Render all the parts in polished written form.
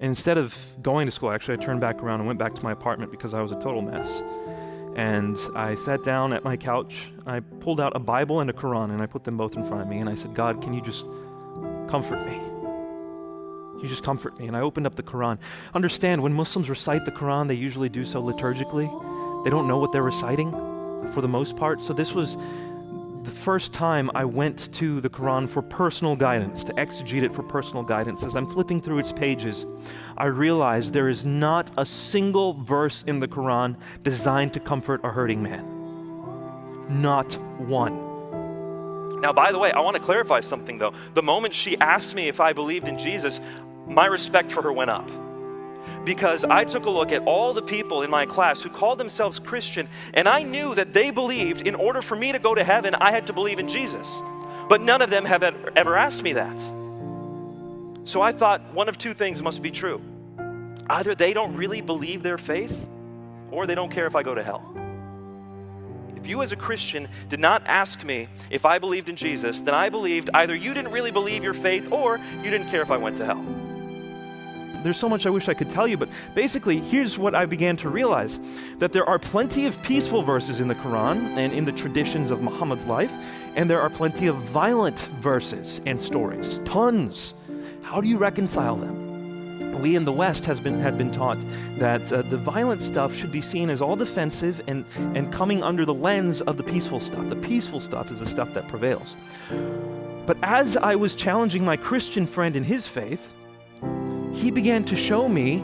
And instead of going to school, actually, I turned back around and went back to my apartment because I was a total mess. And I sat down at my couch, I pulled out a Bible and a Quran, and I put them both in front of me, and I said, God, can you just comfort me? You just comfort me. And I opened up the Quran. Understand, when Muslims recite the Quran, they usually do so liturgically. They don't know what they're reciting for the most part. So this was the first time I went to the Quran for personal guidance, to exegete it for personal guidance. As I'm flipping through its pages, I realized there is not a single verse in the Quran designed to comfort a hurting man. Not one. Now, by the way, I want to clarify something though. The moment she asked me if I believed in Jesus, my respect for her went up. Because I took a look at all the people in my class who called themselves Christian, and I knew that they believed in order for me to go to heaven, I had to believe in Jesus. But none of them have ever asked me that. So I thought one of two things must be true. Either they don't really believe their faith, or they don't care if I go to hell. If you as a Christian did not ask me if I believed in Jesus, then I believed either you didn't really believe your faith or you didn't care if I went to hell. There's so much I wish I could tell you, but basically here's what I began to realize, that there are plenty of peaceful verses in the Quran and in the traditions of Muhammad's life, and there are plenty of violent verses and stories, tons. How do you reconcile them? We in the West had been taught that the violent stuff should be seen as all defensive and coming under the lens of the peaceful stuff. The peaceful stuff is the stuff that prevails. But as I was challenging my Christian friend in his faith, he began to show me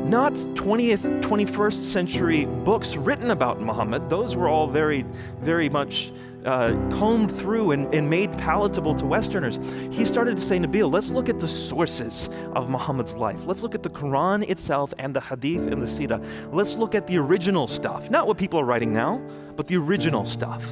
not 20th, 21st century books written about Muhammad. Those were all very, very much combed through and made palatable to Westerners. He started to say, Nabil, let's look at the sources of Muhammad's life. Let's look at the Quran itself and the Hadith and the Sirah. Let's look at the original stuff. Not what people are writing now, but the original stuff.